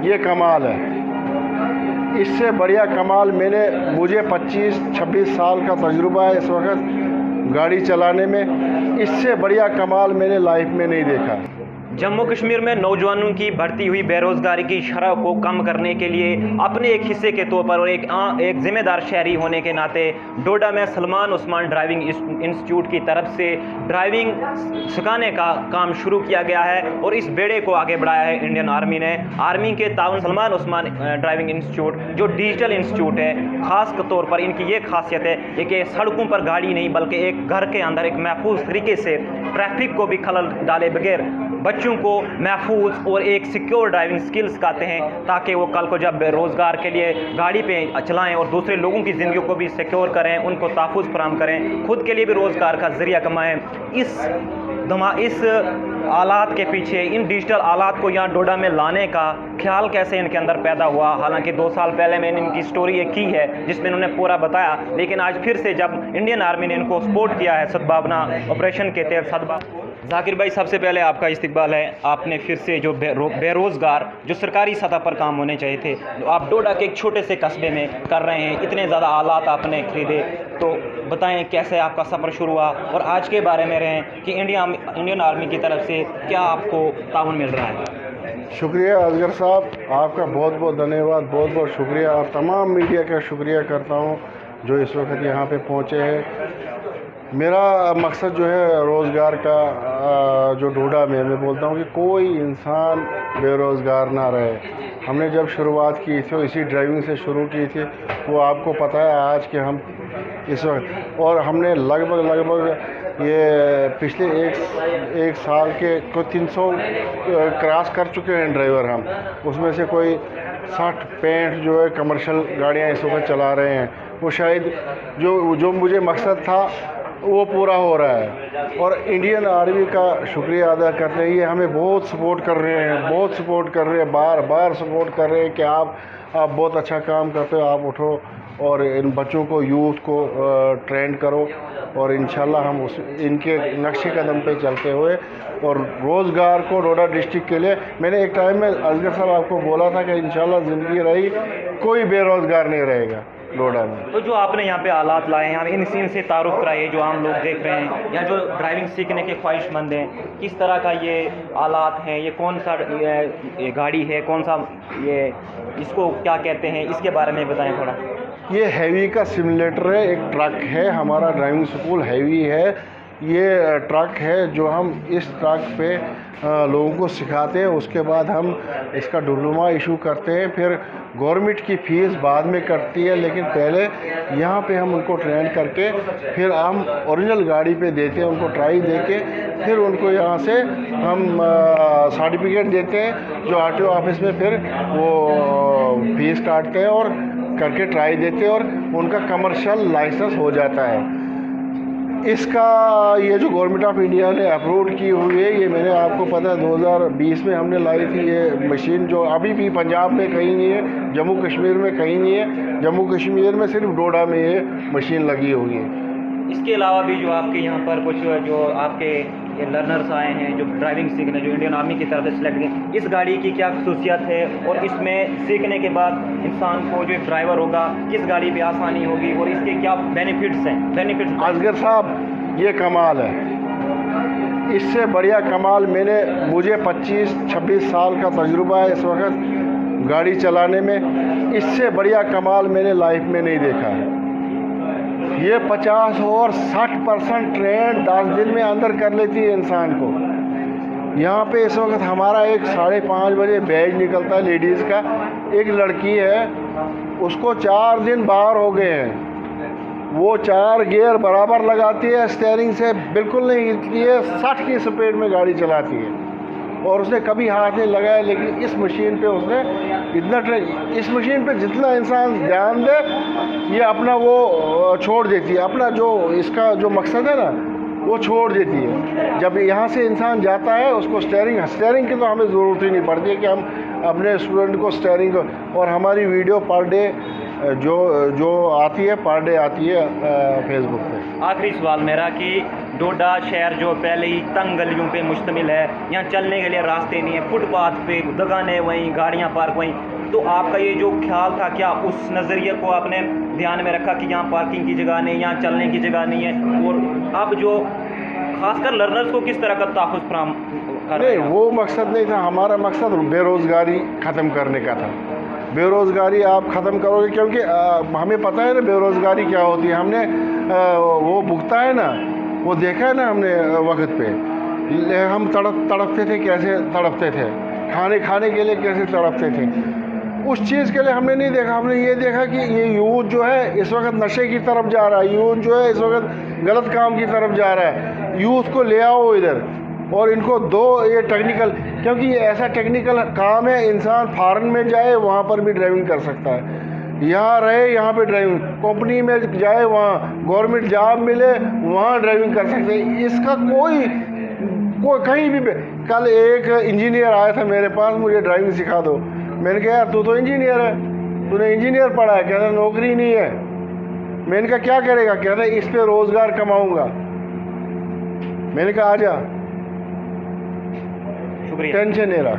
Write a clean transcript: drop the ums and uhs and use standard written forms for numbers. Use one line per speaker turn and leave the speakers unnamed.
ये कमाल है। इससे बढ़िया कमाल मुझे 25-26 साल का तजुर्बा है इस वक्त गाड़ी चलाने में। इससे बढ़िया कमाल मैंने लाइफ में नहीं देखा।
जम्मू कश्मीर में नौजवानों की बढ़ती हुई बेरोजगारी की शरह को कम करने के लिए अपने एक हिस्से के तौर पर और एक जिम्मेदार शहरी होने के नाते डोडा में सलमान उस्मान ड्राइविंग इंस्टीट्यूट की तरफ से ड्राइविंग सिखाने का काम शुरू किया गया है और इस बेड़े को आगे बढ़ाया है इंडियन आर्मी ने। आर्मी के ताउन सलमान उस्मान ड्राइविंग इंस्टीट्यूट जो डिजिटल इंस्टीट्यूट है, ख़ास तौर पर इनकी ये खासियत है कि सड़कों पर गाड़ी नहीं बल्कि एक घर के अंदर एक महफूज तरीके से ट्रैफिक को भी खलल डाले बगैर बच्चों को महफूज और एक सिक्योर ड्राइविंग स्किल्स सिखाते हैं ताकि वो कल को जब रोज़गार के लिए गाड़ी पे चलाएं और दूसरे लोगों की ज़िंदगी को भी सिक्योर करें, उनको तहफ़्फ़ुज़ फराहम करें, खुद के लिए भी रोज़गार का ज़रिया कमाएं। इस आलात के पीछे, इन डिजिटल आलात को यहाँ डोडा में लाने का ख्याल कैसे इनके अंदर पैदा हुआ। हालांकि 2 साल पहले मैंने इनकी स्टोरी एक की है जिसमें इन्होंने पूरा बताया, लेकिन आज फिर से जब इंडियन आर्मी ने इनको सपोर्ट किया है सद्भावना ऑपरेशन के तहत। जाकिर भाई, सबसे पहले आपका इस्तकबाल है। आपने फिर से जो बेरोज़गार जो सरकारी सतह पर काम होने चाहिए थे, आप डोडा के एक छोटे से कस्बे में कर रहे हैं, इतने ज़्यादा आलात आपने खरीदे, तो बताएं कैसे आपका सफ़र शुरू हुआ और आज के बारे में रहें कि इंडियन आर्मी की तरफ से क्या आपको ताउन मिल रहा है।
शुक्रिया असगर साहब, आपका बहुत बहुत धन्यवाद, बहुत बहुत शुक्रिया। और तमाम मीडिया का शुक्रिया करता हूँ जो इस वक्त यहाँ पे पहुँचे हैं। मेरा मकसद जो है रोज़गार का, जो डोडा में मैं बोलता हूँ कि कोई इंसान बेरोज़गार ना रहे। हमने जब शुरुआत की थी इसी ड्राइविंग से शुरू की थी, वो आपको पता है आज कि हम इस वक्त, और हमने लगभग ये पिछले एक साल के को 300 क्रॉस कर चुके हैं ड्राइवर हम। उसमें से कोई 60-65 जो है कमर्शियल गाड़ियाँ इस वक्त चला रहे हैं। वो शायद जो मुझे मकसद था वो पूरा हो रहा है। और इंडियन आर्मी का शुक्रिया अदा करते हैं, ये हमें बहुत सपोर्ट कर रहे हैं, बार बार सपोर्ट कर रहे हैं कि आप बहुत अच्छा काम करते हो, आप उठो और इन बच्चों को, यूथ को ट्रेंड करो और इंशाल्लाह हम इनके नक्शे कदम पे चलते हुए और रोज़गार को डोडा डिस्ट्रिक्ट के लिए, मैंने एक टाइम में असगर साहब आपको बोला था कि इंशाल्लाह ज़िंदगी रही कोई बेरोज़गार नहीं रहेगा डोडा में।
तो जो आपने यहाँ पे आलात लाए हैं, इन सीन से तारुफ कराइए जो आम लोग देख रहे हैं या जो ड्राइविंग सीखने के ख्वाहिशमंद हैं, किस तरह का ये आलात हैं, ये कौन सा ये गाड़ी है, कौन सा ये इसको क्या कहते हैं, इसके बारे में बताएं थोड़ा।
ये हैवी का सिमुलेटर है, एक ट्रक है, हमारा ड्राइविंग स्कूल हैवी है। ये ट्रक है जो हम इस ट्रक पे लोगों को सिखाते हैं, उसके बाद हम इसका डिप्लोमा इशू करते हैं। फिर गवर्नमेंट की फ़ीस बाद में कटती है, लेकिन पहले यहाँ पे हम उनको ट्रेन करके फिर हम ओरिजिनल गाड़ी पे देते हैं, उनको ट्राई देके फिर उनको यहाँ से हम सर्टिफिकेट देते हैं जो आरटीओ ऑफिस में फिर वो फ़ीस काटते हैं और करके ट्राई देते हैं और उनका कमर्शियल लाइसेंस हो जाता है। इसका ये जो गवर्नमेंट ऑफ इंडिया ने अप्रूव की हुई है, ये मैंने आपको पता है 2020 में हमने लाई थी ये मशीन, जो अभी भी पंजाब में कहीं नहीं है, जम्मू कश्मीर में कहीं नहीं है। जम्मू कश्मीर में सिर्फ डोडा में ये मशीन लगी हुई है।
इसके अलावा भी जो आपके यहाँ पर कुछ जो आपके लर्नर्स आए हैं जो ड्राइविंग सीखने, जो इंडियन आर्मी की तरफ से सिलेक्ट किए, इस गाड़ी की क्या खसूसियत है और इसमें सीखने के बाद इंसान को जो ड्राइवर होगा किस गाड़ी पे आसानी होगी और इसके क्या बेनिफिट्स हैं।
असगर साहब, ये कमाल है। इससे बढ़िया कमाल मुझे 25-26 साल का तजुर्बा है इस वक्त गाड़ी चलाने में। इससे बढ़िया कमाल मैंने लाइफ में नहीं देखा है। ये 50 और 60% ट्रेन 10 दिन में अंदर कर लेती है इंसान को। यहाँ पे इस वक्त हमारा एक 5:30 बजे बैच निकलता है लेडीज़ का। एक लड़की है, उसको 4 दिन बाहर हो गए हैं। वो 4 गियर बराबर लगाती है, स्टीयरिंग से बिल्कुल नहीं हिलती है, 60 की स्पीड में गाड़ी चलाती है और उसने कभी हाथ नहीं लगाया। लेकिन इस मशीन पे उसने इस मशीन पे जितना इंसान ध्यान दे, ये अपना वो छोड़ देती है, अपना जो इसका जो मकसद है ना वो छोड़ देती है। जब यहाँ से इंसान जाता है उसको स्टीयरिंग की तो हमें ज़रूरत ही नहीं पड़ती है कि हम अपने स्टूडेंट को स्टीयरिंग, और हमारी वीडियो पर डे जो आती है पर डे आती है फेसबुक पे।
आखिरी सवाल मेरा कि डोडा शहर जो पहले ही तंग गलियों पे मुश्तमिल है, यहाँ चलने के लिए रास्ते नहीं है, फुटपाथ पे दुकानें वहीं, गाड़ियाँ पार्क वहीं। तो आपका ये जो ख्याल था, क्या उस नज़रिए को आपने ध्यान में रखा कि यहाँ पार्किंग की जगह नहीं, यहाँ चलने की जगह नहीं है, और अब जो खासकर लर्नर्स को किस तरह का तहफ़्फ़ुज़ फराहम कर रहे
नहीं,
हैं?
वो मकसद नहीं था। हमारा मकसद बेरोज़गारी ख़त्म करने का था। बेरोज़गारी आप ख़त्म करोगे, क्योंकि हमें पता है ना बेरोज़गारी क्या होती है। हमने वो भुगता है ना, वो देखा है ना हमने वक्त पे। हम तड़पते थे, कैसे तड़पते थे, खाने के लिए कैसे तड़पते थे। उस चीज़ के लिए हमने नहीं देखा। हमने ये देखा कि ये यूथ जो है इस वक्त नशे की तरफ जा रहा है, यूथ जो है इस वक्त गलत काम की तरफ जा रहा है। यूथ को ले आओ इधर और इनको दो ये टेक्निकल, क्योंकि ये ऐसा टेक्निकल काम है, इंसान फॉरेन में जाए वहाँ पर भी ड्राइविंग कर सकता है, यहाँ रहे यहाँ पे ड्राइविंग, कंपनी में जाए वहाँ गवर्नमेंट जॉब मिले वहाँ ड्राइविंग कर सकते हैं। इसका कोई कहीं भी। कल एक इंजीनियर आया था मेरे पास, मुझे ड्राइविंग सिखा दो। मैंने कहा यार तू तो इंजीनियर है, तूने इंजीनियर पढ़ा है। कहता नौकरी नहीं है। मैंने कहा क्या करेगा? कहता इस पे रोज़गार कमाऊँगा। मैंने कहा आ जा,
शुक्रिया।
टेंशन नहीं रहा।